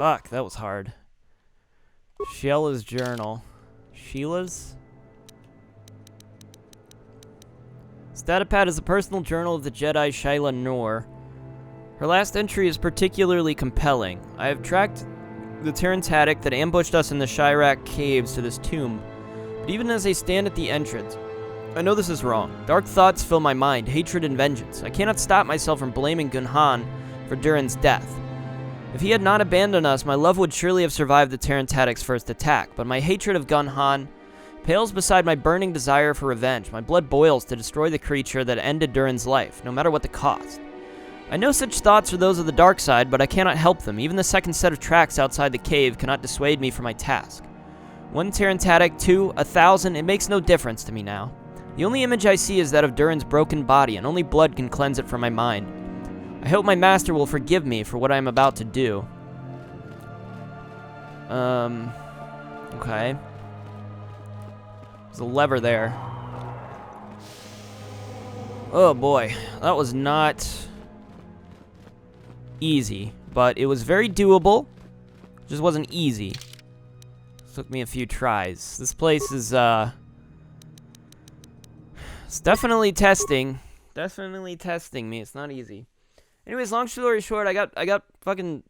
Fuck, that was hard. Sheila's journal. Sheila's? Statipad is a personal journal of the Jedi Shaila Noor. Her last entry is particularly compelling. I have tracked the Terrentatic that ambushed us in the Chirac caves to this tomb, but even as I stand at the entrance, I know this is wrong. Dark thoughts fill my mind, hatred and vengeance. I cannot stop myself from blaming Gunhan for Durin's death. If he had not abandoned us, my love would surely have survived the Terrentatic's first attack, but my hatred of Gunhan pales beside my burning desire for revenge. My blood boils to destroy the creature that ended Durin's life, no matter what the cost. I know such thoughts are those of the dark side, but I cannot help them. Even the second set of tracks outside the cave cannot dissuade me from my task. 1 Terrentatic, 2, 1,000, it makes no difference to me now. The only image I see is that of Durin's broken body, and only blood can cleanse it from my mind. I hope my master will forgive me for what I am about to do. Okay. There's a lever there. Oh boy, that was not easy, but it was very doable. Just wasn't easy. Took me a few tries. This place is, it's definitely testing. Definitely testing me. It's not easy. Anyways, long story short, I got fucking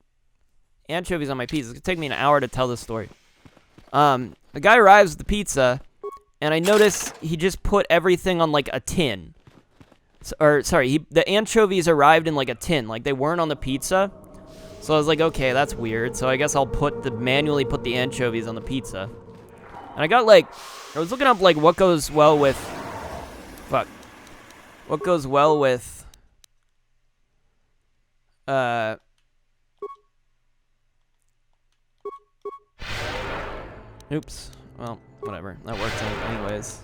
anchovies on my pizza. It's gonna take me an hour to tell this story. The guy arrives with the pizza, and I notice he just put everything on like a tin. The anchovies arrived in like a tin, like they weren't on the pizza. So I was like, okay, that's weird. So I guess I'll manually put the anchovies on the pizza. And I got like, I was looking up like what goes well with, what goes well with, oops, well, whatever, that works anyways.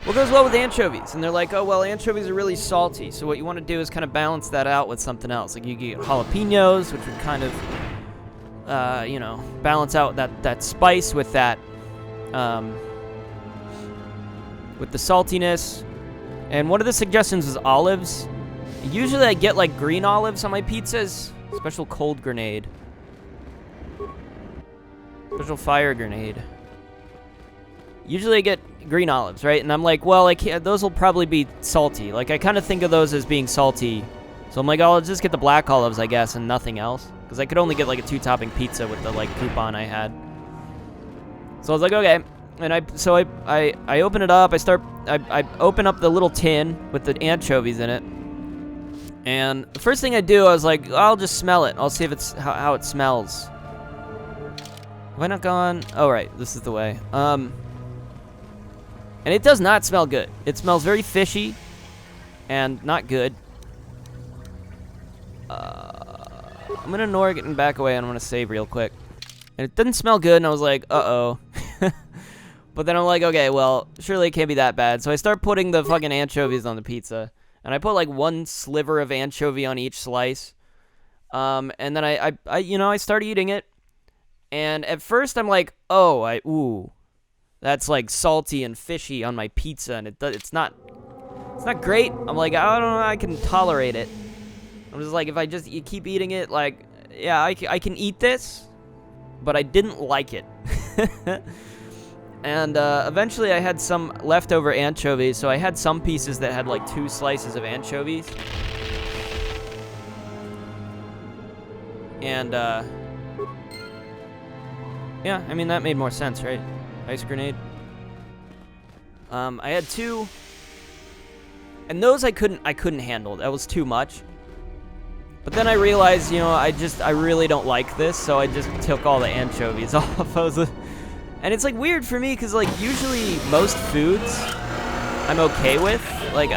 What goes well with anchovies? And they're like, oh, well, anchovies are really salty, so what you want to do is kind of balance that out with something else. Like, you get jalapenos, which would kind of, you know, balance out that spice with that, with the saltiness. And one of the suggestions was olives. Usually I get, like, green olives on my pizzas. Special cold grenade. Special fire grenade. Usually I get green olives, right? And I'm like, well, those will probably be salty. Like, I kind of think of those as being salty. So I'm like, oh, I'll just get the black olives, I guess, and nothing else. Because I could only get, like, a 2-topping pizza with the, like, coupon I had. So I was like, okay. And I open it up. I open up the little tin with the anchovies in it. And the first thing I do, I was like, I'll just smell it. I'll see if it's how it smells. Have I not gone? Oh, right. This is the way. And it does not smell good. It smells very fishy and not good. I'm going to ignore it and back away, and I'm going to save real quick. And it didn't smell good, and I was like, uh-oh. But then I'm like, okay, well, surely it can't be that bad. So I start putting the fucking anchovies on the pizza. And I put, like, 1 sliver of anchovy on each slice. And then I start eating it. And at first I'm like, oh, ooh. That's like salty and fishy on my pizza, and it's not great. I'm like, I don't know, I can tolerate it. I'm just like, if you keep eating it, like, yeah, I can eat this, but I didn't like it. And eventually I had some leftover anchovies, so I had some pieces that had like 2 slices of anchovies. And yeah, I mean, that made more sense, right? Ice grenade. I had 2, and those I couldn't handle. That was too much. But then I realized, you know, I really don't like this, so I just took all the anchovies off. And it's like weird for me, because like usually most foods I'm okay with. Like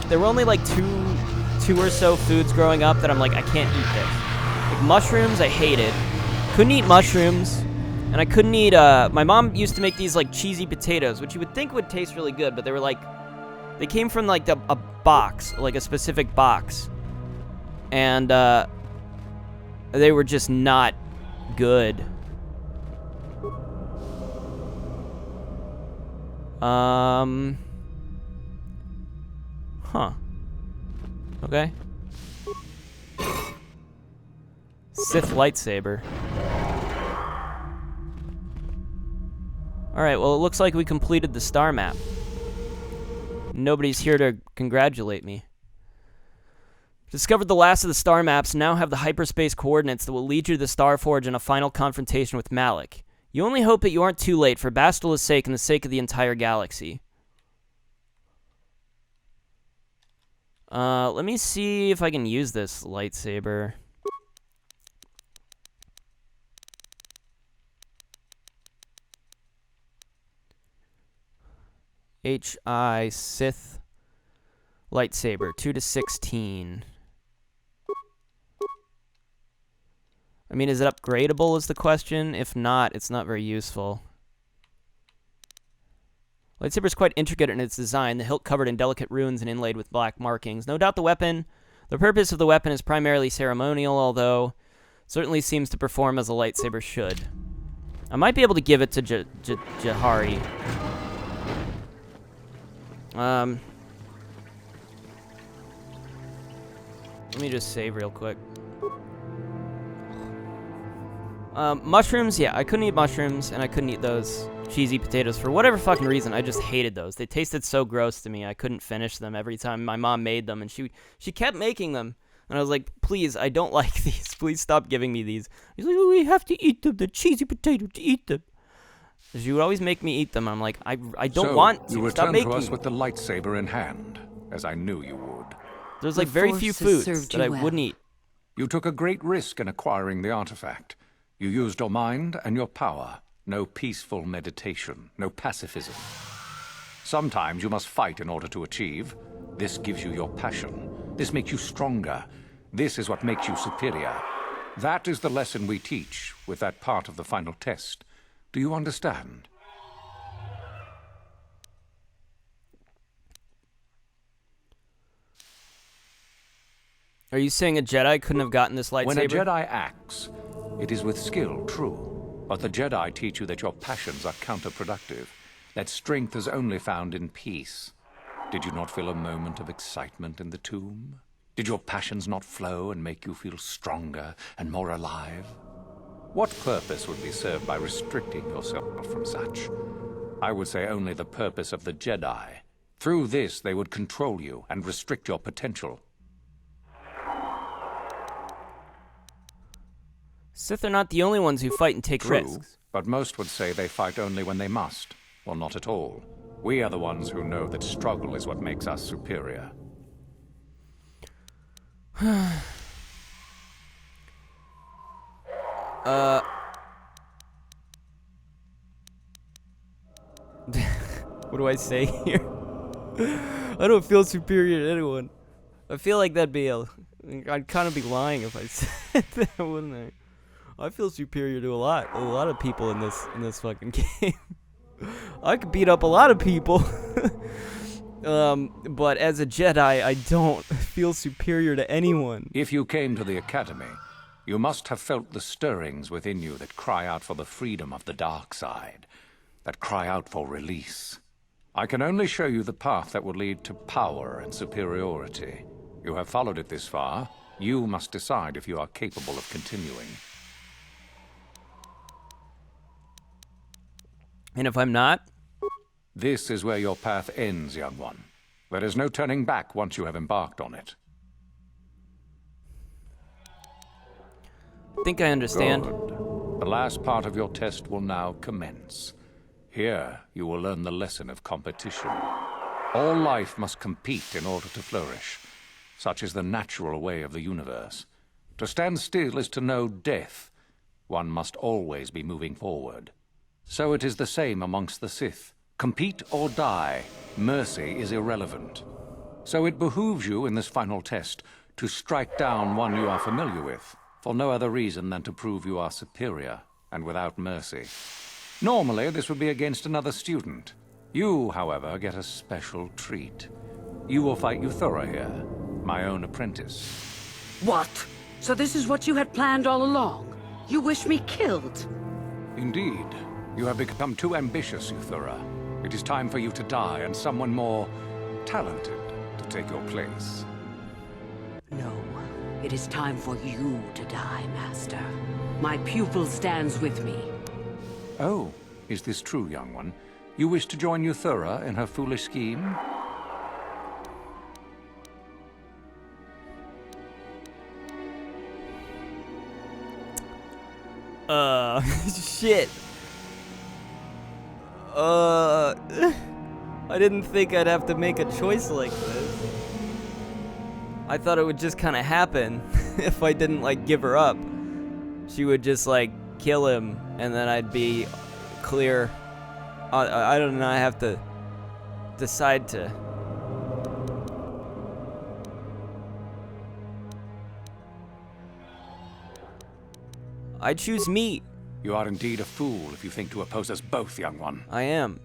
there were only like two or so foods growing up that I'm like, I can't eat this. Like mushrooms, I hated. Couldn't eat mushrooms. And I couldn't eat, my mom used to make these, like, cheesy potatoes, which you would think would taste really good, but they were, like, they came from, like, a box, like a specific box. And, they were just not good. Huh. Okay. Sith lightsaber. Alright, well, it looks like we completed the star map. Nobody's here to congratulate me. Discovered the last of the star maps, now have the hyperspace coordinates that will lead you to the Star Forge in a final confrontation with Malik. You only hope that you aren't too late for Bastila's sake and the sake of the entire galaxy. Let me see if I can use this lightsaber. HI Sith lightsaber, 2 to 16. I mean, is it upgradable is the question? If not, it's not very useful. Lightsaber is quite intricate in its design, the hilt covered in delicate runes and inlaid with black markings. No doubt the purpose of the weapon is primarily ceremonial, although certainly seems to perform as a lightsaber should. I might be able to give it to Jahari. Let me just save real quick. Mushrooms, yeah, I couldn't eat mushrooms, and I couldn't eat those cheesy potatoes for whatever fucking reason. I just hated those. They tasted so gross to me. I couldn't finish them every time my mom made them, and she kept making them. And I was like, please, I don't like these. Please stop giving me these. He's like, oh, we have to eat them, the cheesy potato, to eat them. She would always make me eat them. I'm like, I don't want to. You Stop returned making to us me. with the lightsaber in hand, as I knew you would. There's like very few foods that I wouldn't eat. You took a great risk in acquiring the artifact. You used your mind and your power. No peaceful meditation, no pacifism. Sometimes you must fight in order to achieve. This gives you your passion. This makes you stronger. This is what makes you superior. That is the lesson we teach with that part of the final test. Do you understand? Are you saying a Jedi couldn't have gotten this lightsaber? When a Jedi acts, it is with skill, true. But the Jedi teach you that your passions are counterproductive, that strength is only found in peace. Did you not feel a moment of excitement in the tomb? Did your passions not flow and make you feel stronger and more alive? What purpose would be served by restricting yourself from such? I would say only the purpose of the Jedi. Through this, they would control you and restrict your potential. Sith are not the only ones who fight and take True, risks. but most would say they fight only when they must, or not at all. We are the ones who know that struggle is what makes us superior. What do I say here? I don't feel superior to anyone. I feel like that'd be I'd kind of be lying if I said that, wouldn't I? I feel superior to a lot of people in this fucking game. I could beat up a lot of people. But as a Jedi, I don't feel superior to anyone. If you came to the Academy, you must have felt the stirrings within you that cry out for the freedom of the dark side, that cry out for release. I can only show you the path that will lead to power and superiority. You have followed it this far. You must decide if you are capable of continuing. And if I'm not? This is where your path ends, young one. There is no turning back once you have embarked on it. I think I understand. Good. The last part of your test will now commence. Here, you will learn the lesson of competition. All life must compete in order to flourish. Such is the natural way of the universe. To stand still is to know death. One must always be moving forward. So it is the same amongst the Sith. Compete or die. Mercy is irrelevant. So it behooves you in this final test to strike down one you are familiar with, for no other reason than to prove you are superior and without mercy. Normally, this would be against another student. You, however, get a special treat. You will fight Euthura here, my own apprentice. What? So this is what you had planned all along? You wish me killed? Indeed. You have become too ambitious, Euthura. It is time for you to die and someone more talented to take your place. No. It is time for you to die, Master. My pupil stands with me. Oh, is this true, young one? You wish to join Euthura in her foolish scheme? Shit. I didn't think I'd have to make a choice like this. I thought it would just kind of happen if I didn't, like, give her up. She would just, like, kill him, and then I'd be clear. I don't know, I have to decide to... I choose me. You are indeed a fool if you think to oppose us both, young one. I am.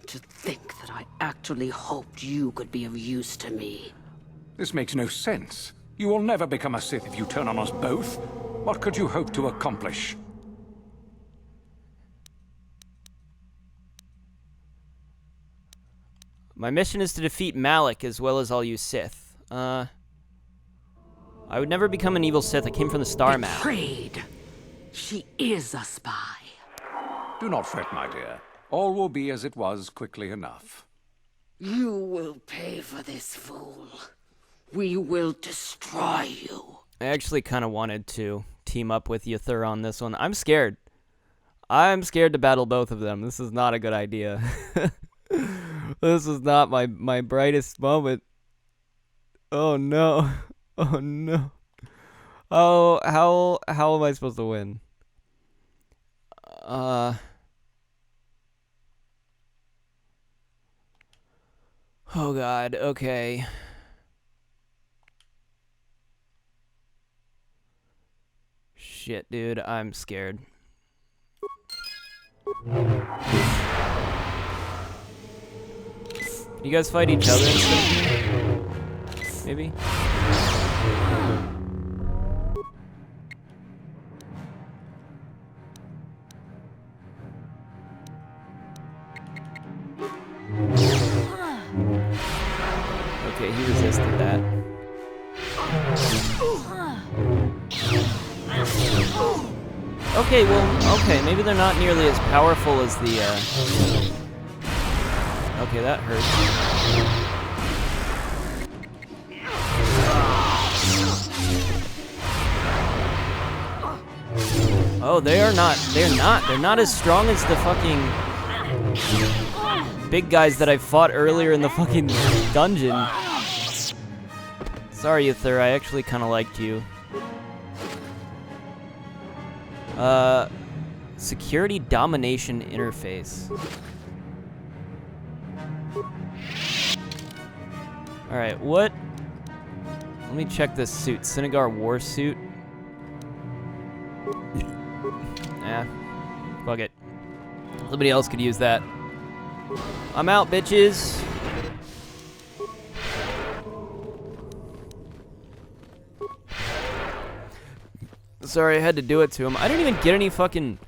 To think that I actually hoped you could be of use to me. This makes no sense. You will never become a Sith if you turn on us both. What could you hope to accomplish? My mission is to defeat Malik as well as all you Sith. I would never become an evil Sith. I came from the star map. Betrayed. She is a spy. Do not fret, my dear. All will be as it was quickly enough. You will pay for this, fool. We will destroy you. I actually kind of wanted to team up with Euthura on this one. I'm scared. I'm scared to battle both of them. This is not a good idea. This is not my brightest moment. Oh no. Oh no. Oh, how am I supposed to win? Oh god, okay. Shit, dude, I'm scared. You guys fight each other instead? Maybe? Okay, he resisted that. Okay, well, okay, maybe they're not nearly as powerful as the, Okay, that hurts. Oh, they're not as strong as the fucking big guys that I fought earlier in the fucking dungeon. Sorry, Euthura, I actually kind of liked you. Security domination interface. Alright, what? Let me check this suit. Sinagar war suit. Yeah. Fuck it. Somebody else could use that. I'm out, bitches. Sorry, I had to do it to him. I didn't even get any fucking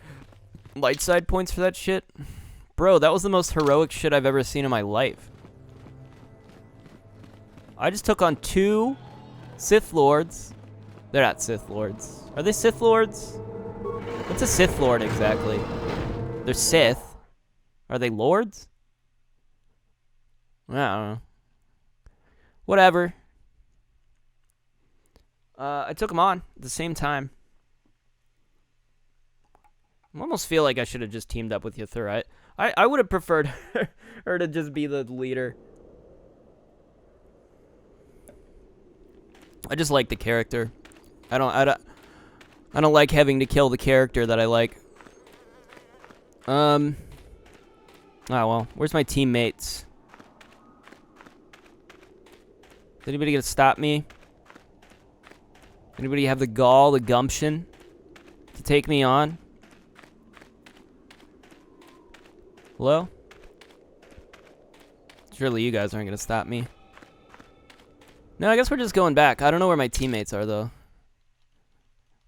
light side points for that shit. Bro, that was the most heroic shit I've ever seen in my life. I just took on 2 Sith Lords. They're not Sith Lords. Are they Sith Lords? What's a Sith Lord exactly? They're Sith. Are they Lords? I don't know. Whatever. I took them on at the same time. I almost feel like I should have just teamed up with Euthura. I would have preferred her to just be the leader. I just like the character. I don't like having to kill the character that I like. Oh well, where's my teammates? Is anybody gonna stop me? Anybody have the gall, the gumption to take me on? Hello? Surely you guys aren't gonna stop me. No, I guess we're just going back. I don't know where my teammates are, though.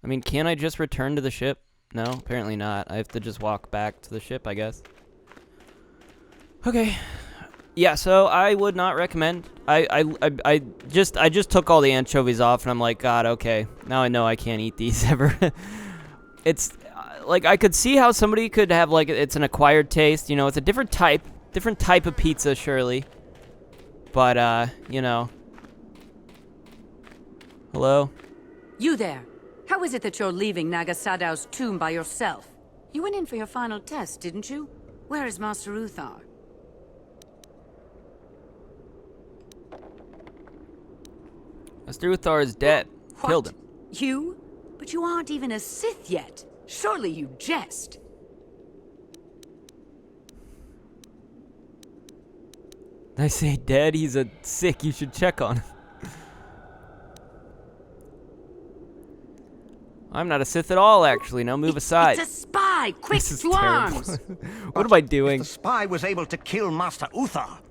I mean, can I just return to the ship? No, apparently not. I have to just walk back to the ship, I guess. Okay. Yeah, so I would not recommend. I just took all the anchovies off, and I'm like, God, okay, now I know I can't eat these ever. It's like I could see how somebody could have like it's an acquired taste. You know, it's a different type of pizza, surely. But you know. Hello? You there. How is it that you're leaving Nagasadow's tomb by yourself? You went in for your final test, didn't you? Where is Master Uthar? Master Uthar is dead. What? Killed him. You? But you aren't even a Sith yet. Surely you jest. I say dead, he's a sick, you should check on him. I'm not a Sith at all, actually. Now move aside. It's a spy! Quick, This is to terrible. arms! What am I doing? The spy was able to kill Master Uthar.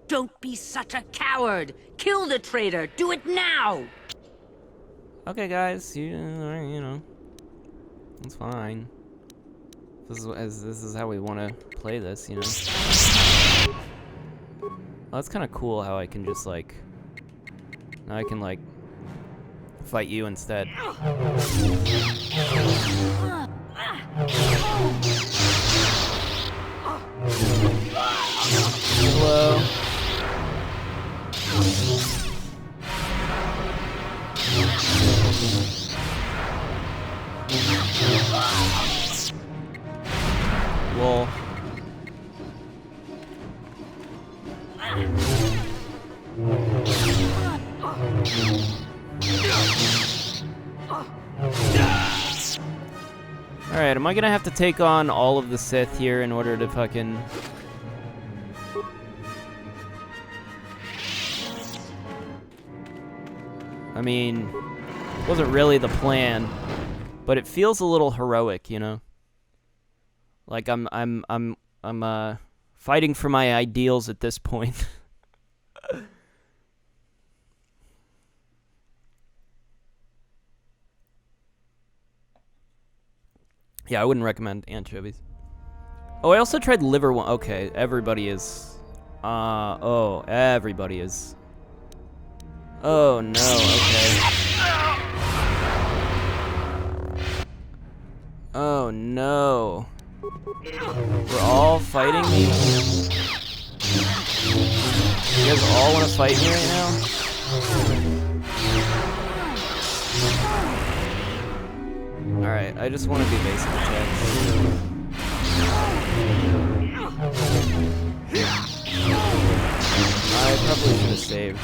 Don't be such a coward! Kill the traitor! Do it now! Okay, guys, you know, it's fine. This is how we want to play this, you know. Well, that's kind of cool how I can just like, now I can like fight you instead. Hello. Lol. Alright, am I gonna have to take on all of the Sith here in order to fucking... I mean, it wasn't really the plan, but it feels a little heroic, you know? Like I'm fighting for my ideals at this point. Yeah, I wouldn't recommend anchovies. Oh, I also tried liver one. Okay, everybody is. Oh, everybody is. Oh no. Okay. Oh no. We're all fighting me? You guys all want to fight me right now? Alright, I just want to do basic attacks. I probably should have saved.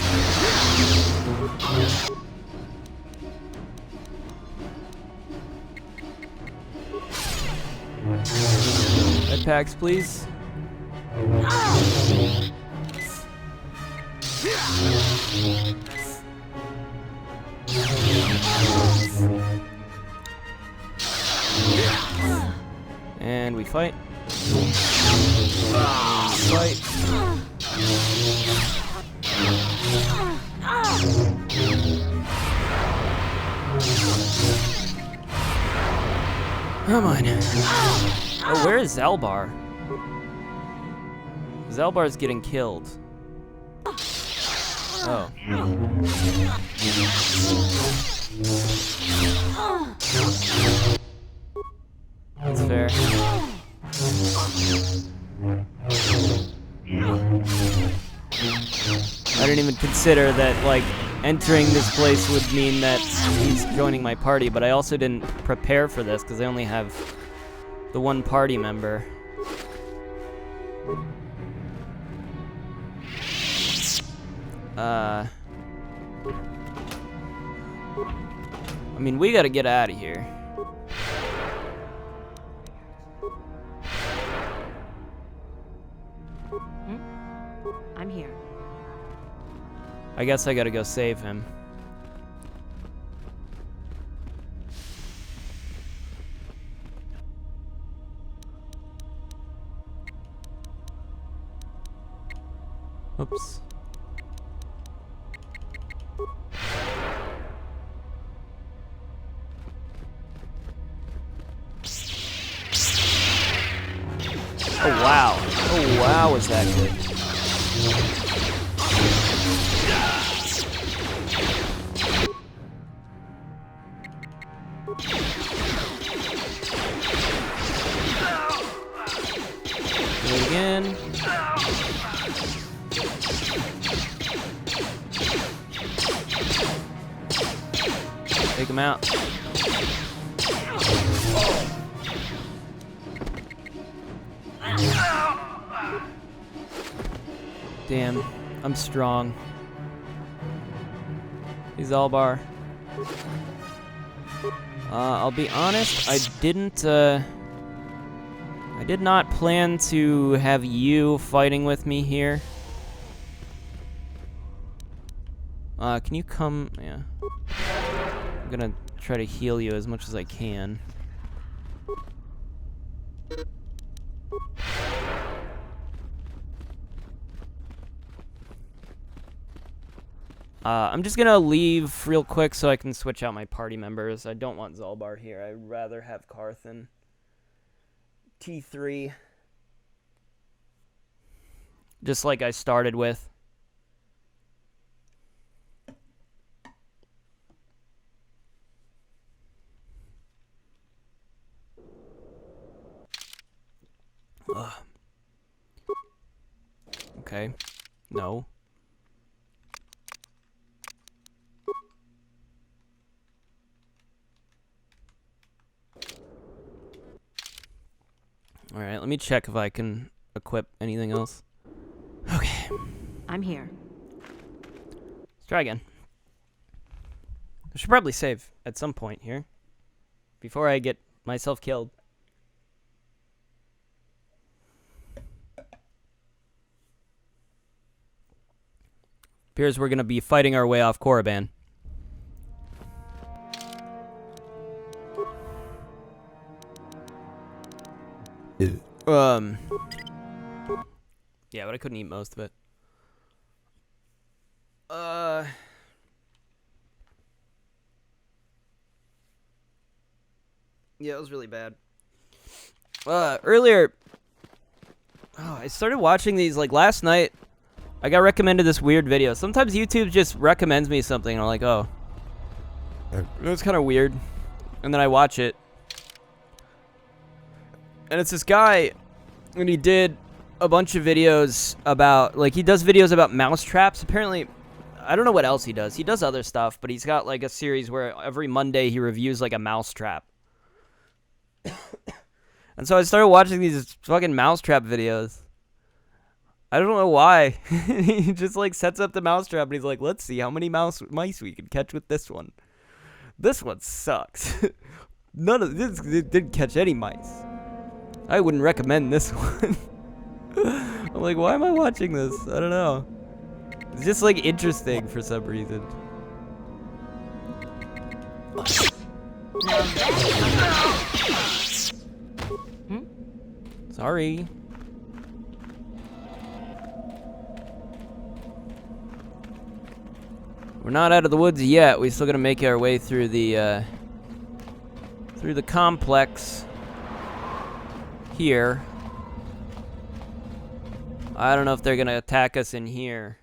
Red packs, please. And we fight. Fight. Come on. Oh, where is Zalbar? Zalbar's getting killed. Oh. That's fair. I didn't even consider that, like, entering this place would mean that he's joining my party, but I also didn't prepare for this because I only have the one party member. I mean, we gotta get out of here. I'm here. I guess I gotta go save him. Oops. Oh wow. Oh wow, was that good. Do it again. Take him out. Damn, I'm strong. He's Albar. I'll be honest, I did not plan to have you fighting with me here. Can you come? Yeah. I'm gonna try to heal you as much as I can. I'm just gonna leave real quick so I can switch out my party members. I don't want Zalbar here. I'd rather have Carthan. T3. Just like I started with. Ugh. Okay. No. Alright, let me check if I can equip anything else. Okay. I'm here. Let's try again. I should probably save at some point here. Before I get myself killed. Appears we're gonna be fighting our way off Korriban. Yeah, but I couldn't eat most of it. Yeah, it was really bad. Earlier, I started watching these, like, last night. I got recommended this weird video. Sometimes YouTube just recommends me something, and I'm like, oh. It's kind of weird. And then I watch it. And it's this guy, and he did a bunch of videos about, like, he does videos about mouse traps. Apparently, I don't know what else he does. He does other stuff, but he's got, like, a series where every Monday he reviews, like, a mouse trap. And so I started watching these fucking mousetrap videos. I don't know why. He just like sets up the mousetrap and he's like, let's see how many mice we can catch with this one. This one sucks. None of this didn't catch any mice. I wouldn't recommend this one. I'm like, why am I watching this? I don't know. It's just like interesting for some reason. Sorry. We're not out of the woods yet. We still gotta make our way through the complex here. I don't know if they're gonna attack us in here,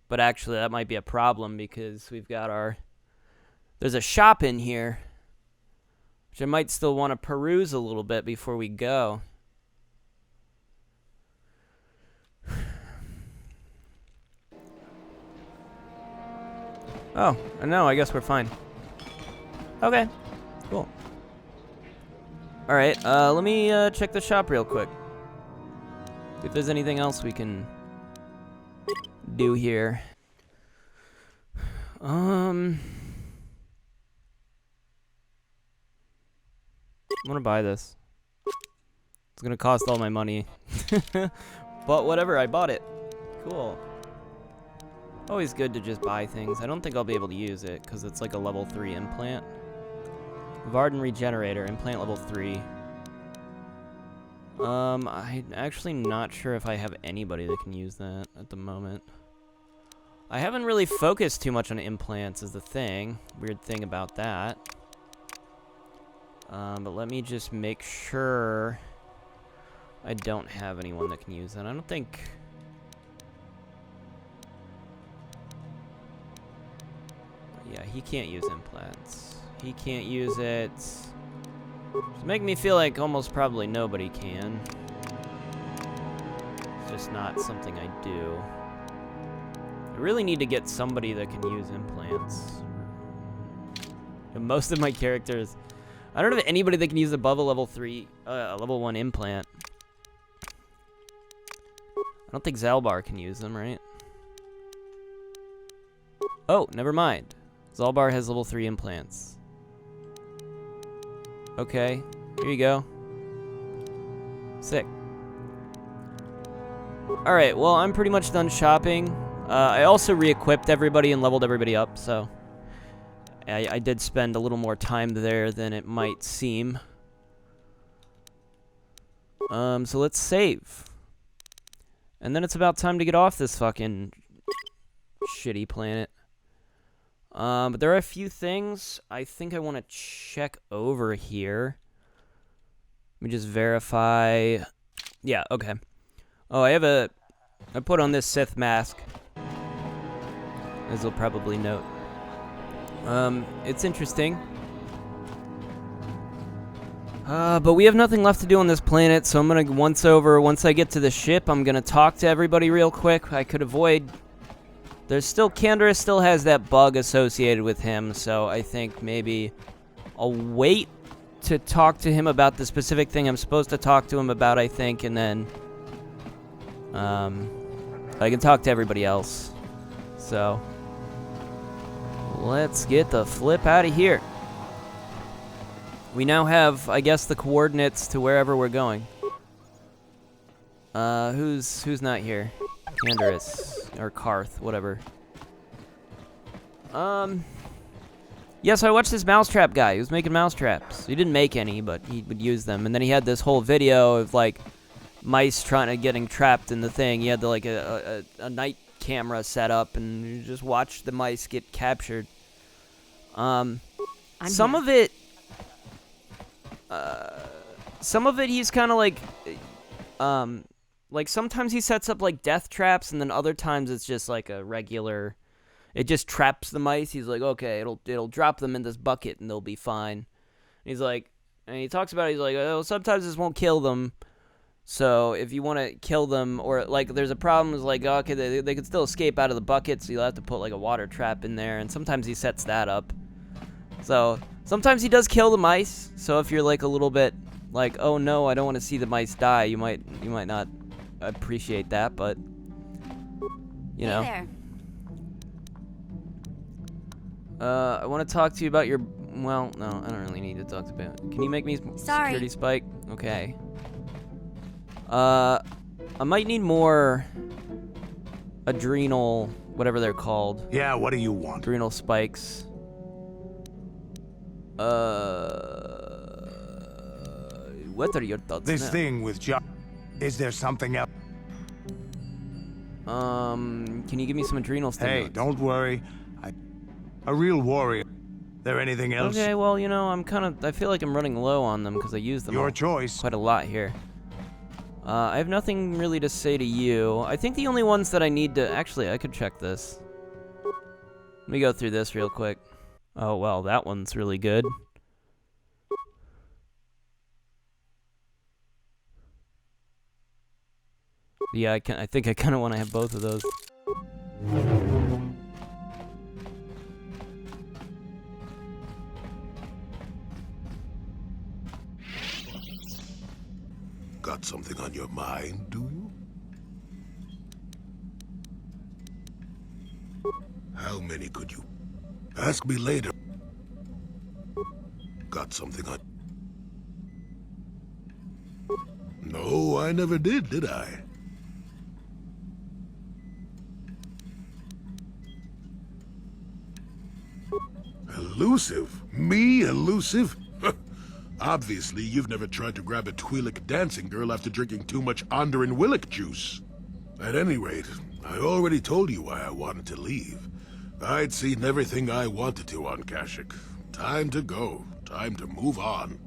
but actually that might be a problem because we've got there's a shop in here, which I might still want to peruse a little bit before we go. Oh, no, I guess we're fine. Okay, cool. Alright, let me check the shop real quick. See if there's anything else we can do here. I want to buy this. It's gonna cost all my money. But whatever, I bought it. Cool. Always good to just buy things. I don't think I'll be able to use it because it's like a level 3 implant. Varden Regenerator, implant level 3. I'm actually not sure if I have anybody that can use that at the moment. I haven't really focused too much on implants is the thing. Weird thing about that. But let me just make sure I don't have anyone that can use that. I don't think he can't use implants. He can't use it. It's making me feel like almost probably nobody can. It's just not something I do. I really need to get somebody that can use implants. And most of my characters, I don't have anybody that can use above a level 1 implant. I don't think Zalbar can use them, right? Oh, never mind. Zalbar has level 3 implants. Okay, here you go. Sick. Alright, well, I'm pretty much done shopping. I also re-equipped everybody and leveled everybody up, so I did spend a little more time there than it might seem. So let's save. And then it's about time to get off this fucking shitty planet. But there are a few things I think I want to check over here. Let me just verify. Yeah, okay. Oh, I put on this Sith mask, as you'll probably note. It's interesting. But we have nothing left to do on this planet, so I'm gonna, once I get to the ship, I'm gonna talk to everybody real quick. I could avoid... Canderous still has that bug associated with him, so I think maybe I'll wait to talk to him about the specific thing I'm supposed to talk to him about, I think, and then, I can talk to everybody else. So, let's get the flip out of here. We now have, I guess, the coordinates to wherever we're going. Who's not here? Canderous, or Karth, whatever. Yes, I watched this mousetrap guy. He was making mousetraps. He didn't make any, but he would use them. And then he had this whole video of, like, mice getting trapped in the thing. He had, like, a night camera set up, and you just watched the mice get captured. Some of it he's kind of like sometimes he sets up like death traps, and then other times it's just like a regular, it just traps the mice. He's like, okay, it'll drop them in this bucket and they'll be fine. And he's like, and he talks about it, he's like, oh, sometimes this won't kill them. So if you want to kill them, or like there's a problem, is like, okay, they can still escape out of the bucket, so you'll have to put like a water trap in there, and sometimes he sets that up. So sometimes he does kill the mice. So if you're like a little bit like, oh no, I don't want to see the mice die, you might not appreciate that, but you know. Hey there. I want to talk to you about your. Well, no, I don't really need to talk about. Can you make me security spike? Okay. I might need more adrenal, whatever they're called. Yeah, what do you want? Adrenal spikes. What are your thoughts This now? thing with John. Is there something else? Can you give me some adrenal stimulants? Hey, don't worry. A real warrior. There anything else? Okay, well, you know, I feel like I'm running low on them because I use them Your choice. quite a lot here. I have nothing really to say to you. I think the only ones that I need to... Actually, I could check this. Let me go through this real quick. Oh, well, that one's really good. Yeah, I think I kind of want to have both of those. Got something on your mind, do you? How many could you? Ask me later. Got something on... No, I never did I? Elusive? Me, elusive? Obviously, you've never tried to grab a Twi'lek dancing girl after drinking too much Onderan Willick juice. At any rate, I already told you why I wanted to leave. I'd seen everything I wanted to on Kashyyyk. Time to go. Time to move on.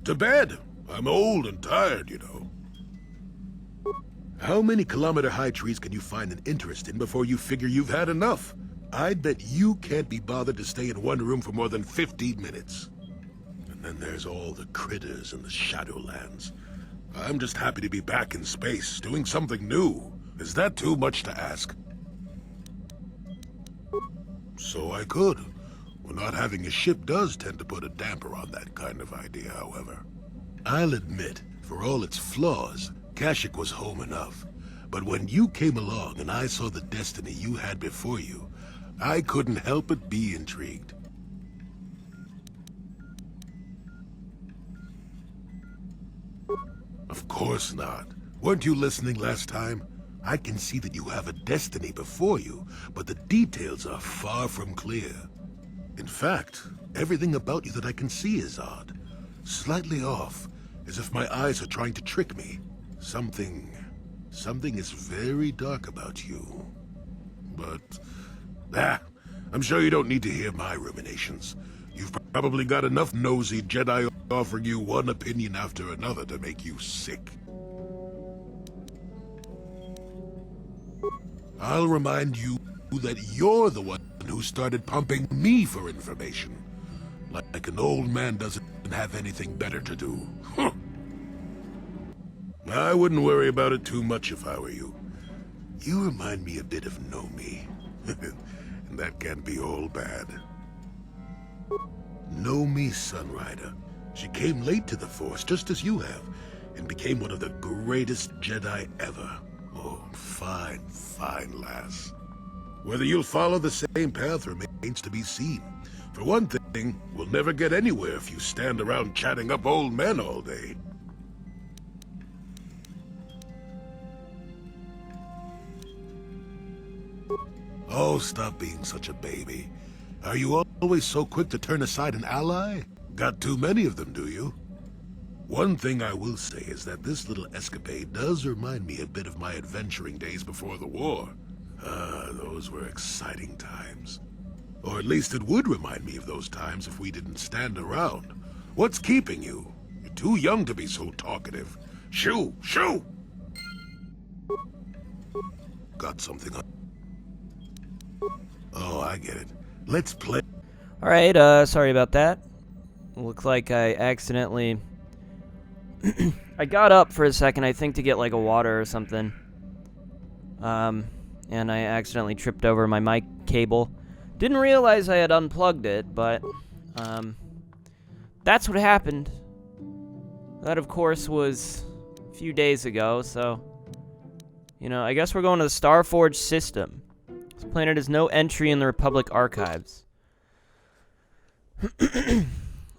To bed. I'm old and tired, you know. How many kilometer-high trees can you find an interest in before you figure you've had enough? I'd bet you can't be bothered to stay in one room for more than 15 minutes. And then there's all the critters in the Shadowlands. I'm just happy to be back in space, doing something new. Is that too much to ask? So I could. Well, not having a ship does tend to put a damper on that kind of idea, however. I'll admit, for all its flaws, Kashyyyk was home enough. But when you came along and I saw the destiny you had before you, I couldn't help but be intrigued. Of course not. Weren't you listening last time? I can see that you have a destiny before you, but the details are far from clear. In fact, everything about you that I can see is odd. Slightly off, as if my eyes are trying to trick me. Something is very dark about you. But, I'm sure you don't need to hear my ruminations. You've probably got enough nosy Jedi offering you one opinion after another to make you sick. I'll remind you that you're the one who started pumping me for information. Like an old man doesn't have anything better to do. I wouldn't worry about it too much if I were you. You remind me a bit of Nomi. And that can't be all bad. Nomi Sunrider. She came late to the Force, just as you have, and became one of the greatest Jedi ever. Oh, fine, fine lass. Whether you'll follow the same path remains to be seen. For one thing, we'll never get anywhere if you stand around chatting up old men all day. Oh, stop being such a baby. Are you always so quick to turn aside an ally? Got too many of them, do you? One thing I will say is that this little escapade does remind me a bit of my adventuring days before the war. Those were exciting times. Or at least it would remind me of those times if we didn't stand around. What's keeping you? You're too young to be so talkative. Shoo! Shoo! Got something on. Oh, I get it. Let's play. Alright, sorry about that. Looks like I accidentally... I got up for a second, I think, to get, like, a water or something. And I accidentally tripped over my mic cable. Didn't realize I had unplugged it, but, that's what happened. That, of course, was a few days ago, so... You know, I guess we're going to the Starforge system. This planet has no entry in the Republic archives.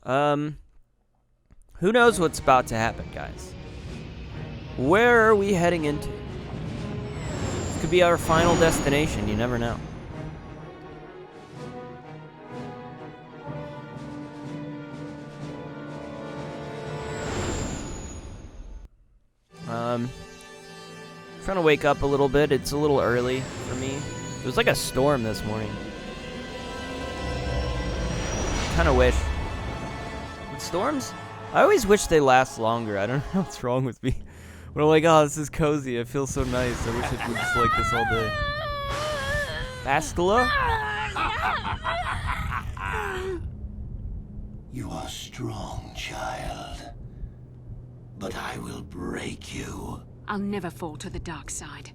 Who knows what's about to happen, guys? Where are we heading into? This could be our final destination, you never know. Trying to wake up a little bit. It's a little early for me. It was like a storm this morning. Kind of wish. With storms, I always wish they last longer. I don't know what's wrong with me. But I'm like, oh, this is cozy. I feel so nice. I wish it was just like this all day. Bastila? You are strong, child. But I will break you. I'll never fall to the dark side.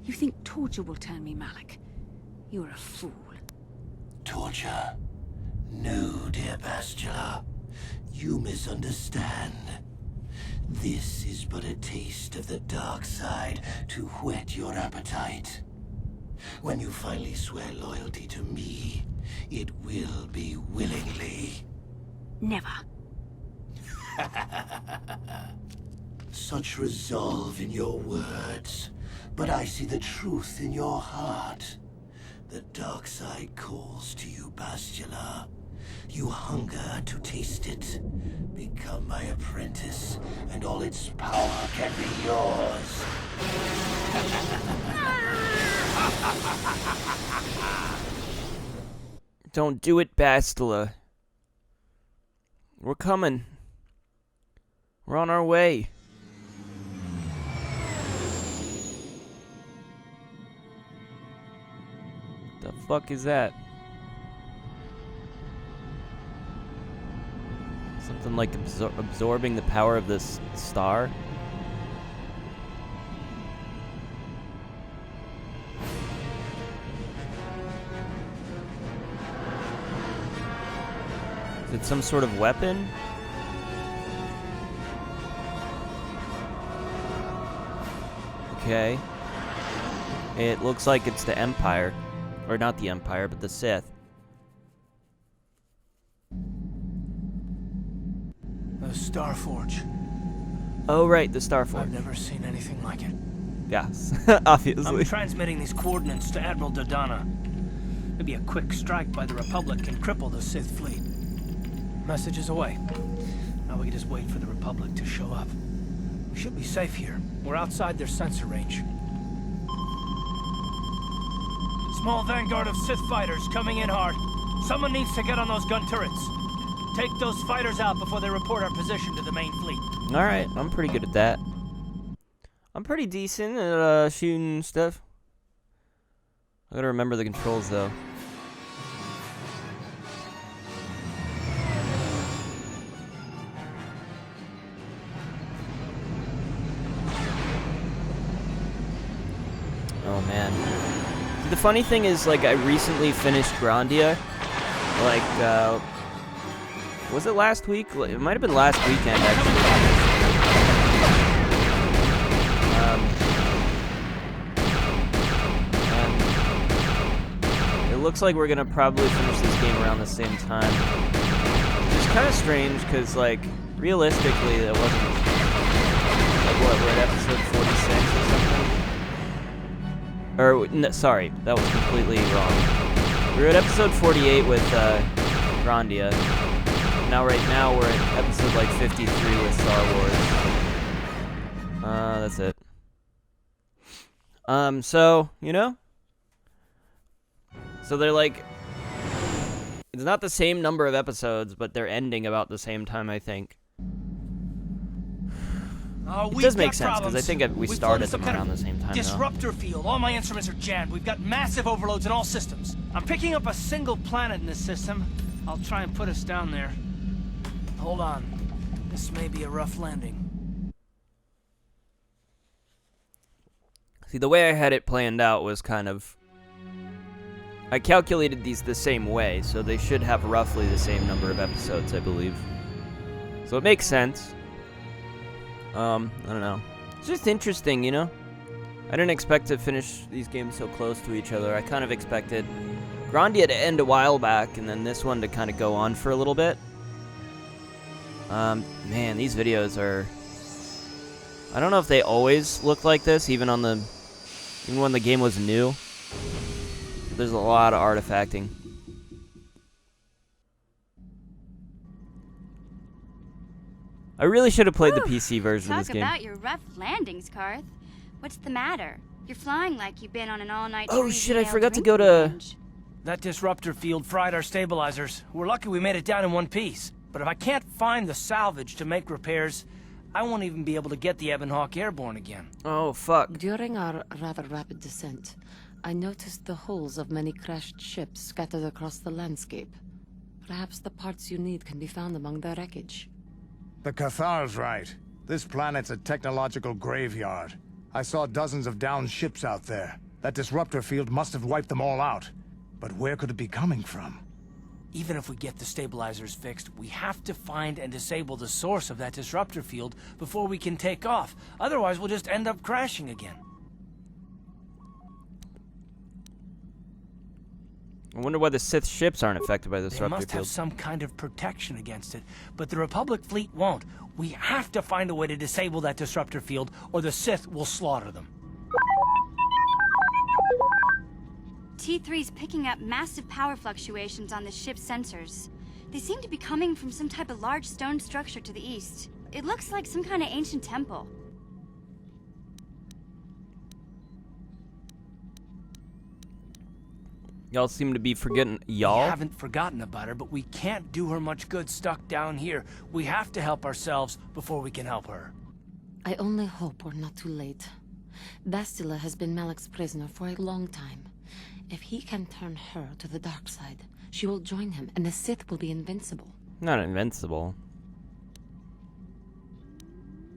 You think torture will turn me, Malak? You're a fool. Torture? No, dear Bastila. You misunderstand. This is but a taste of the dark side to whet your appetite. When you finally swear loyalty to me, it will be willingly. Never. Such resolve in your words, but I see the truth in your heart. The dark side calls to you, Bastila. You hunger to taste it. Become my apprentice, and all its power can be yours. Don't do it, Bastila. We're coming. We're on our way. The fuck is that? Something like absorbing the power of this star? Is it some sort of weapon? Okay. It looks like it's the Empire. Or not the Empire, but the Sith. The Starforge. Oh, right, the Starforge. I've never seen anything like it. Yes, obviously. I'm transmitting these coordinates to Admiral Dodonna. Maybe a quick strike by the Republic can cripple the Sith fleet. Message is away. Now we can just wait for the Republic to show up. We should be safe here. We're outside their sensor range. Small vanguard of Sith fighters coming in hard. Someone needs to get on those gun turrets. Take those fighters out before they report our position to the main fleet. Alright, I'm pretty good at that. I'm pretty decent at shooting stuff. I gotta remember the controls though. Oh man. The funny thing is, like, I recently finished Grandia. Like, was it last week? It might have been last weekend, actually. And it looks like we're gonna probably finish this game around the same time. Which is kind of strange, because, like, realistically, it wasn't... Like, what, we're at episode 46 or something? Or, no, sorry, that was completely wrong. We were at episode 48 with Grandia. Now, right now, we're at episode like 53 with Star Wars. That's it. So, you know? So they're like... It's not the same number of episodes, but they're ending about the same time, I think. It does make sense, because I think we started them around the same time, Disruptor field. All my instruments are jammed. We've got massive overloads in all systems. I'm picking up a single planet in this system. I'll try and put us down there. Hold on. This may be a rough landing. See, the way I had it planned out was kind of... I calculated these the same way, so they should have roughly the same number of episodes, I believe. So it makes sense. I don't know. It's just interesting, you know? I didn't expect to finish these games so close to each other. I kind of expected Grandia to end a while back, and then this one to kind of go on for a little bit. Man, these videos are... I don't know if they always look like this, even when the game was new. There's a lot of artifacting. I really should have played the PC version of this game. Talk about your rough landings, Karth. What's the matter? You're flying like you've been on an all-night... Oh shit, I forgot to go to... That disruptor field fried our stabilizers. We're lucky we made it down in one piece. But if I can't find the salvage to make repairs, I won't even be able to get the Ebonhawk airborne again. Oh, fuck. During our rather rapid descent, I noticed the hulls of many crashed ships scattered across the landscape. Perhaps the parts you need can be found among the wreckage. The Cathar's right. This planet's a technological graveyard. I saw dozens of downed ships out there. That disruptor field must have wiped them all out. But where could it be coming from? Even if we get the stabilizers fixed, we have to find and disable the source of that disruptor field before we can take off. Otherwise, we'll just end up crashing again. I wonder why the Sith ships aren't affected by the disruptor They must field. have some kind of protection against it, but the Republic fleet won't. We have to find a way to disable that disruptor field, or the Sith will slaughter them. T3's picking up massive power fluctuations on the ship's sensors. They seem to be coming from some type of large stone structure to the east. It looks like some kind of ancient temple. Y'all seem to be forgetting We y'all. haven't forgotten about her, but we can't do her much good stuck down here. We have to help ourselves before we can help her. I only hope we're not too late. Bastila has been Malak's prisoner for a long time. If he can turn her to the dark side, she will join him, and the Sith will be invincible. Not invincible.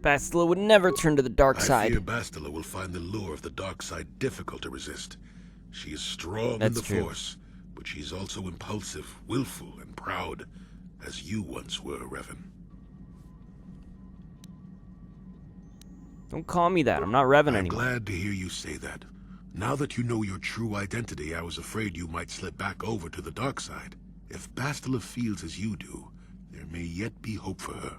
Bastila would never turn to the dark I side. fear Bastila will find the lure of the dark side difficult to resist. She is strong That's in the true. Force, but she is also impulsive, willful, and proud, as you once were, Revan. Don't call me that. I'm not Revan I'm anymore. glad to hear you say that. Now that you know your true identity, I was afraid you might slip back over to the dark side. If Bastila feels as you do, there may yet be hope for her.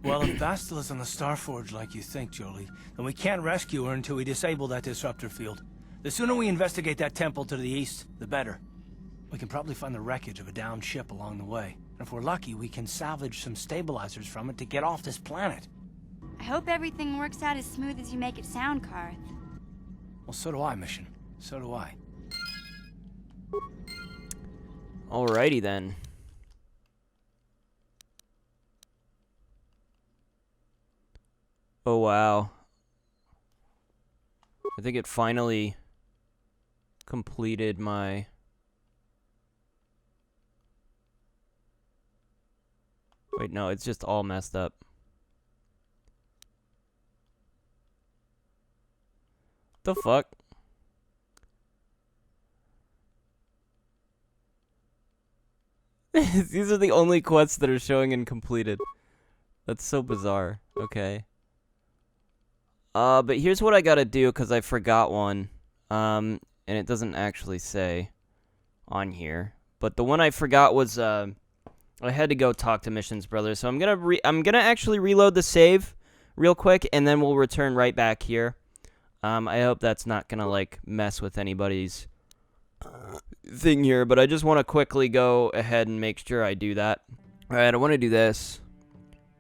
Well, if Bastila's on the Starforge like you think, Jolie, then we can't rescue her until we disable that disruptor field. The sooner we investigate that temple to the east, the better. We can probably find the wreckage of a downed ship along the way. And if we're lucky, we can salvage some stabilizers from it to get off this planet. I hope everything works out as smooth as you make it sound, Karth. Well, so do I, Mission. So do I. Alrighty then. Oh wow. I think it finally completed my... Wait, no, it's just all messed up. The fuck? These are the only quests that are showing incompleted. That's so bizarre. Okay. But here's what I gotta do, because I forgot one. And it doesn't actually say on here. But the one I forgot was, I had to go talk to Missions Brother. So I'm gonna actually reload the save real quick, and then we'll return right back here. I hope that's not gonna, like, mess with anybody's thing here, but I just want to quickly go ahead and make sure I do that. Alright, I want to do this,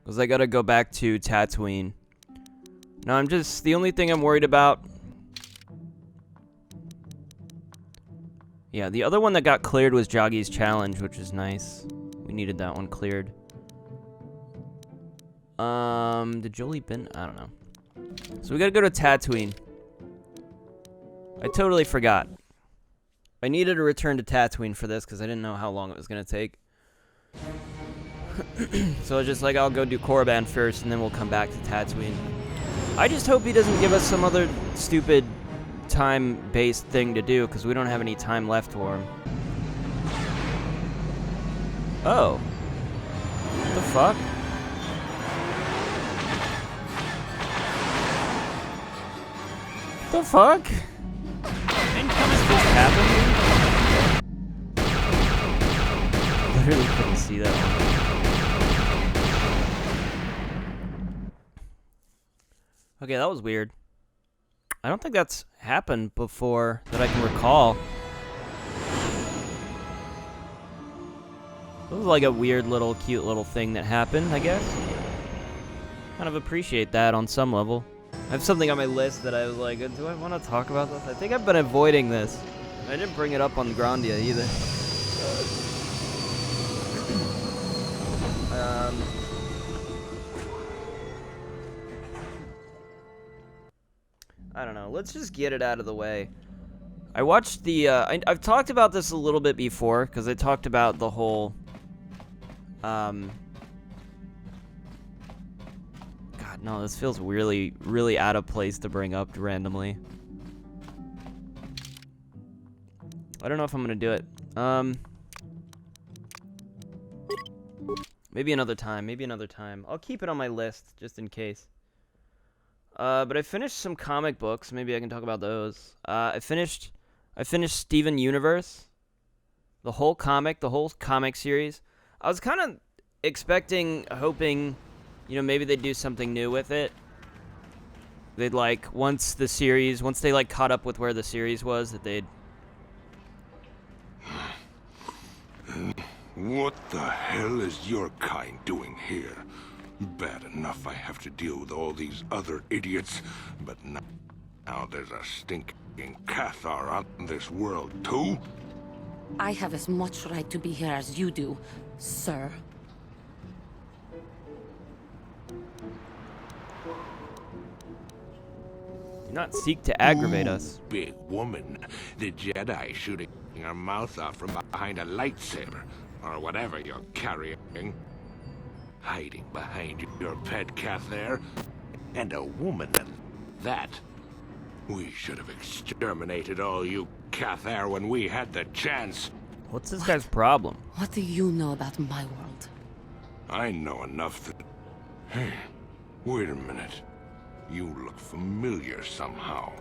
because I gotta go back to Tatooine. Now, the only thing I'm worried about... Yeah, the other one that got cleared was Joggy's Challenge, which is nice. We needed that one cleared. Did Jolie been? I don't know. So we gotta go to Tatooine. I totally forgot. I needed to return to Tatooine for this because I didn't know how long it was gonna take. So I was just like, I'll go do Korriban first, and then we'll come back to Tatooine. I just hope he doesn't give us some other stupid time-based thing to do, because we don't have any time left for him. Oh. What the fuck? The fuck? Just happened? Literally couldn't see that one. Okay, that was weird. I don't think that's happened before that I can recall. It was like a weird little, cute little thing that happened, I guess. Kind of appreciate that on some level. I have something on my list that I was like, do I want to talk about this? I think I've been avoiding this. I didn't bring it up on Grandia either. I don't know. Let's just get it out of the way. I watched the, I've talked about this a little bit before, because I talked about the whole, God, no, this feels really, really out of place to bring up randomly. I don't know if I'm gonna do it. Maybe another time, maybe another time. I'll keep it on my list, just in case. But I finished some comic books. Maybe I can talk about those. I finished Steven Universe. The whole comic series. I was kind of hoping, you know, maybe they'd do something new with it. They'd, like, once they, like, caught up with where the series was, that they'd... What the hell is your kind doing here? Bad enough I have to deal with all these other idiots, but now there's a stinking Cathar on this world too? I have as much right to be here as you do, sir. Do not seek to aggravate us. Big woman. The Jedi shooting her mouth off from behind a lightsaber, or whatever you're carrying. Hiding behind your pet cat there. And a woman at that. We should have exterminated all you Cathar when we had the chance. What's this guy's problem? What do you know about my world? I know enough that... Hey, wait a minute. You look familiar somehow.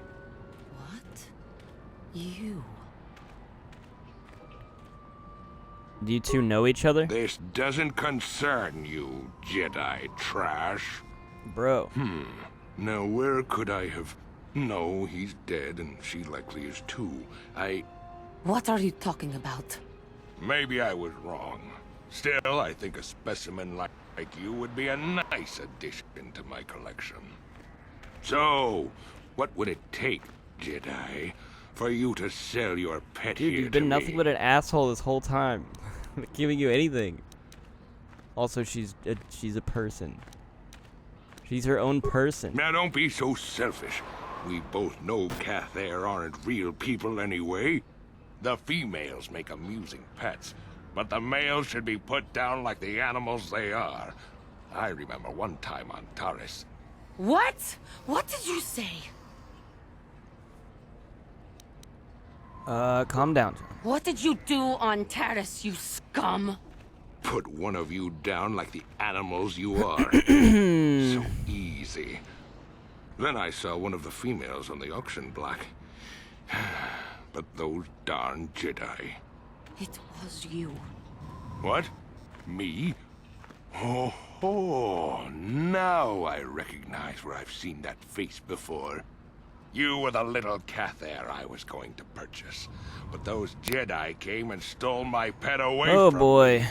What? You? Do you two know each other? This doesn't concern you, Jedi trash. Bro. Now where could I have... No, he's dead, and she likely is too. What are you talking about? Maybe I was wrong. Still, I think a specimen like you would be a nice addition to my collection. So, what would it take, Jedi, for you to sell your pet Dude, here you've been to nothing me? but an asshole this whole time. Not giving you anything. Also, she's a person. She's her own person. Now don't be so selfish. We both know Cathar aren't real people anyway. The females make amusing pets, but the males should be put down like the animals they are. I remember one time on Taris. What? What did you say? Calm down. What did you do on Taris, you scum? Put one of you down like the animals you are. So easy. Then I saw one of the females on the auction block. But those darn Jedi. It was you. What? Me? Oh, now I recognize where I've seen that face before. You were the little Cathar I was going to purchase. But those Jedi came and stole my pet away from me. Oh boy.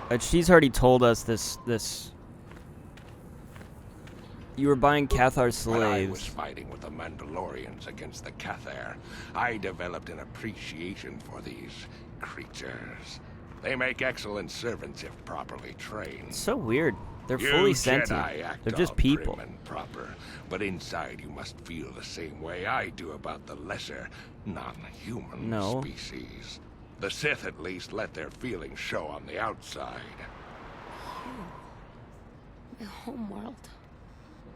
But she's already told us this. You were buying Cathar When I was slaves. fighting with the Mandalorians against the Cathar, I developed an appreciation for these creatures. They make excellent servants if properly trained. It's so weird. They're You fully Jedi sentient. act They're just all people. prim and proper, but inside you must feel the same way I do about the lesser, non-human No. species. The Sith at least let their feelings show on the outside. My homeworld.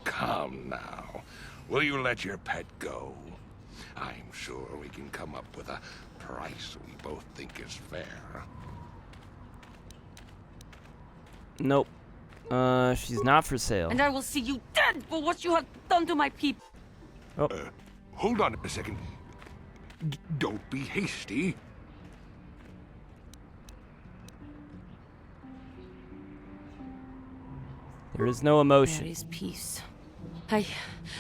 Come now. Will you let your pet go? I'm sure we can come up with a price we both think is fair. Nope. She's not for sale. And I will see you dead for what you have done to my people. Oh. Hold on a second. Don't be hasty. There is no emotion. There is peace. I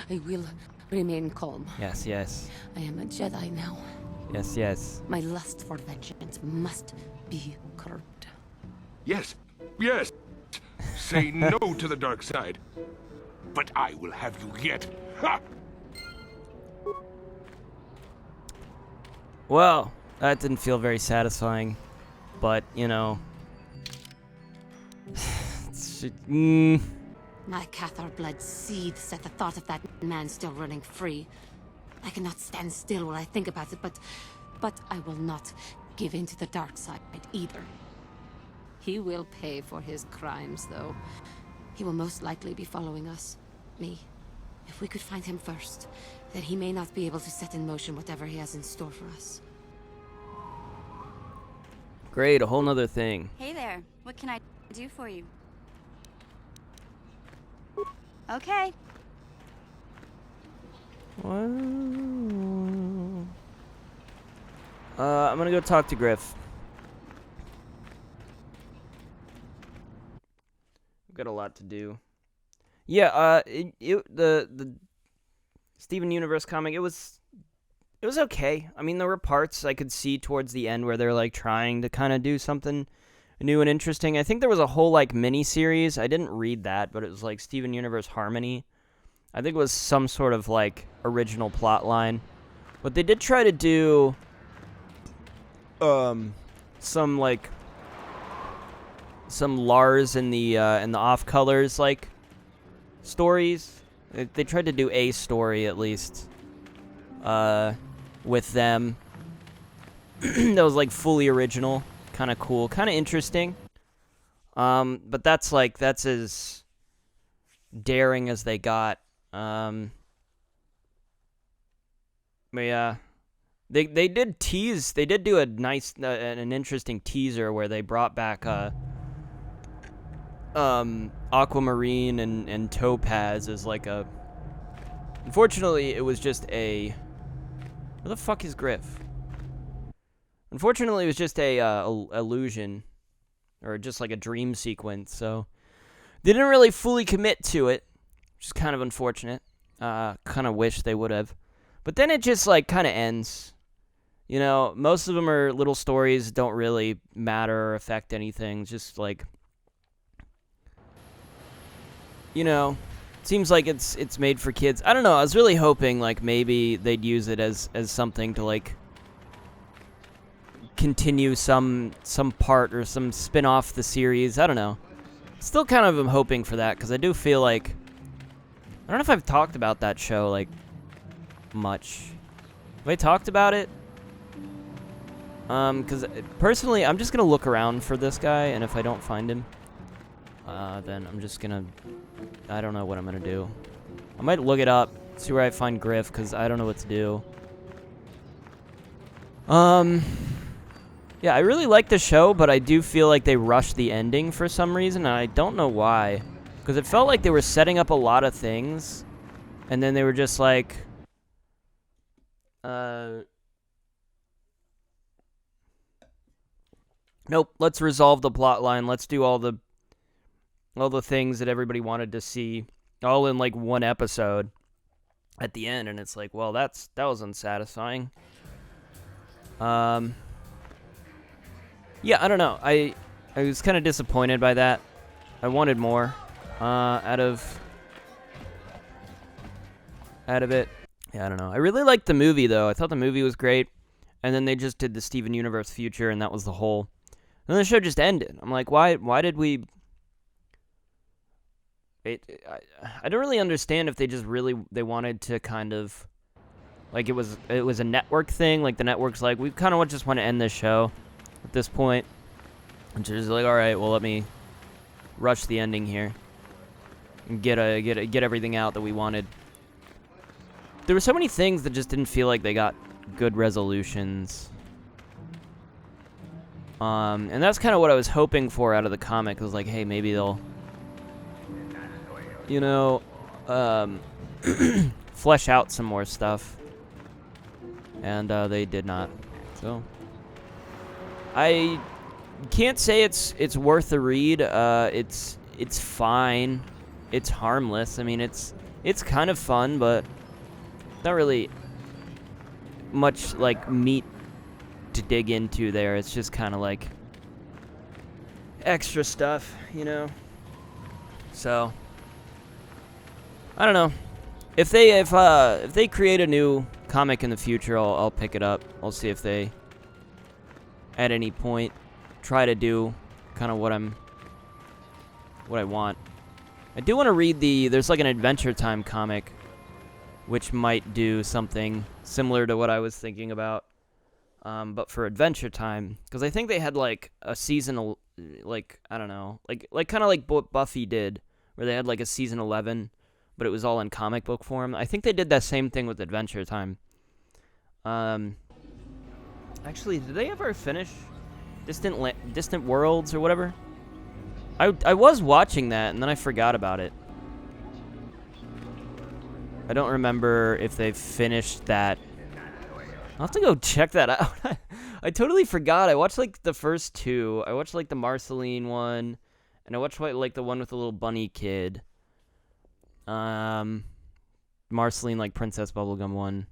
will remain calm. Yes, yes. I am a Jedi now. Yes, yes. My lust for vengeance must be curbed. Yes, yes. Say no to the dark side. But I will have you yet. Ha! Well, that didn't feel very satisfying. But, you know. My Cathar blood seethes at the thought of that man still running free. I cannot stand still while I think about it, but I will not give in to the dark side either. He will pay for his crimes, though. He will most likely be following us. Me. If we could find him first, then he may not be able to set in motion whatever he has in store for us. Great, a whole nother thing. Hey there. What can I do for you? Okay. I'm gonna go talk to Griff. I've got a lot to do. Yeah, the Steven Universe comic, it was okay. I mean, there were parts I could see towards the end where they're like trying to kind of do something new and interesting. I think there was a whole like mini series. I didn't read that, but it was like Steven Universe Harmony. I think it was some sort of like original plot line. But they did try to do some like some Lars in the Off Colors like stories. They tried to do a story at least with them that was like fully original, kind of cool, kind of interesting. But that's as daring as they got. But yeah, they did tease. They did do a nice, an interesting teaser where they brought back Aquamarine and Topaz as like a. Unfortunately, it was just a. Where the fuck is Griff? Unfortunately, it was just a illusion, or just like a dream sequence. So they didn't really fully commit to it, which is kind of unfortunate. Kind of wish they would have. But then it just like kind of ends. You know, most of them are little stories, don't really matter or affect anything. Just like, you know, seems like it's made for kids. I don't know. I was really hoping like maybe they'd use it as something to like continue some part or some spin-off the series. I don't know. Still kind of am hoping for that because I do feel like I don't know if I've talked about that show like much. Have I talked about it? Because personally, I'm just gonna look around for this guy, and if I don't find him, then I'm just gonna. I don't know what I'm gonna do. I might look it up, see where I find Griff, because I don't know what to do. Yeah, I really like the show, but I do feel like they rushed the ending for some reason, and I don't know why. Because it felt like they were setting up a lot of things, and then they were just like, nope, let's resolve the plot line. Let's do all the things that everybody wanted to see all in like one episode at the end, and it's like, well, that was unsatisfying. Yeah, I don't know. I was kind of disappointed by that. I wanted more out of it. Yeah, I don't know. I really liked the movie though. I thought the movie was great, and then they just did the Steven Universe future, and that was the whole. And then the show just ended. I'm like, why did we? I don't really understand if they just they wanted to kind of, like it was a network thing. Like the network's like, we kind of just want to end this show at this point, and just like, all right, well, let me rush the ending here and get everything out that we wanted. There were so many things that just didn't feel like they got good resolutions. And that's kind of what I was hoping for out of the comic. I was like, hey, maybe they'll, you know, flesh out some more stuff. And they did not. So I can't say it's worth the read. It's fine. It's harmless. I mean, it's kind of fun, but not really much like meat to dig into there. It's just kind of like extra stuff, you know. So I don't know. If they create a new comic in the future, I'll pick it up. I'll see if they at any point try to do kind of what I want. I do want to read there's like an Adventure Time comic which might do something similar to what I was thinking about. But for Adventure Time, because I think they had like a seasonal, like I don't know, like kind of like what Buffy did, where they had like a season 11, but it was all in comic book form. I think they did that same thing with Adventure Time. Actually, did they ever finish Distant Worlds or whatever? I was watching that and then I forgot about it. I don't remember if they finished that. I'll have to go check that out. I totally forgot. I watched like the first two. I watched like the Marceline one, and I watched like the one with the little bunny kid. Marceline like Princess Bubblegum one.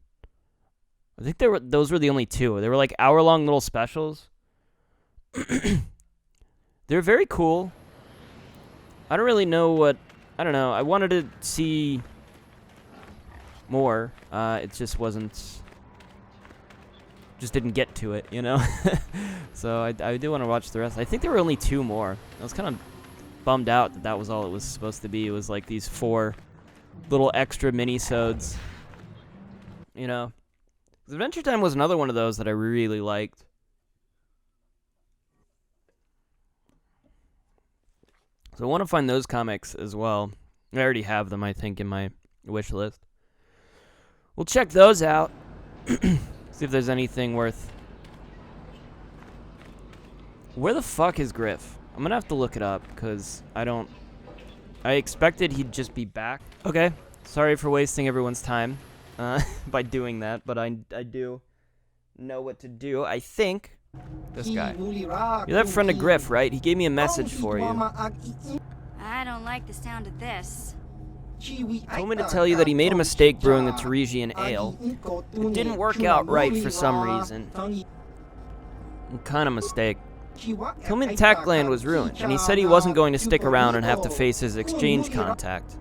I think those were the only two. They were like hour-long little specials. They're very cool. I don't really know what... I don't know. I wanted to see more. It just wasn't... Just didn't get to it, you know? So I do want to watch the rest. I think there were only 2 more. I was kind of bummed out that that was all it was supposed to be. It was like these 4 little extra mini-sodes. You know? Adventure Time was another one of those that I really liked. So I want to find those comics as well. I already have them, I think, in my wish list. We'll check those out. See if there's anything worth... Where the fuck is Griff? I'm gonna have to look it up, because I don't... I expected he'd just be back. Okay, sorry for wasting everyone's time by doing that, but I do know what to do. I think... This guy. You're that friend of Griff, right? He gave me a message for you. I don't like the sound of this. He told me to tell you that he made a mistake brewing the Teresian ale. It didn't work out right for some reason. What kind of mistake? He told me the tech gland was ruined, and he said he wasn't going to stick around and have to face his exchange contact.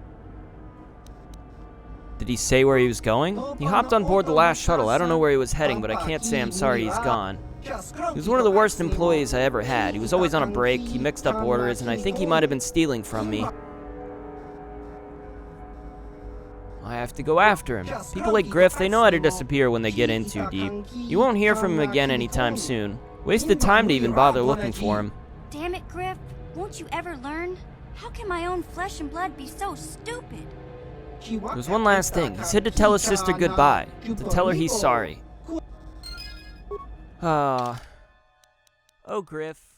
Did he say where he was going? He hopped on board the last shuttle. I don't know where he was heading, but I can't say I'm sorry he's gone. He was one of the worst employees I ever had. He was always on a break, he mixed up orders, and I think he might have been stealing from me. I have to go after him. People like Griff, they know how to disappear when they get in too deep. You won't hear from him again anytime soon. Wasted time to even bother looking for him. Damn it, Griff. Won't you ever learn? How can my own flesh and blood be so stupid? There's one last thing. He said to tell his sister goodbye. To tell her he's sorry. Ah. Oh, Griff.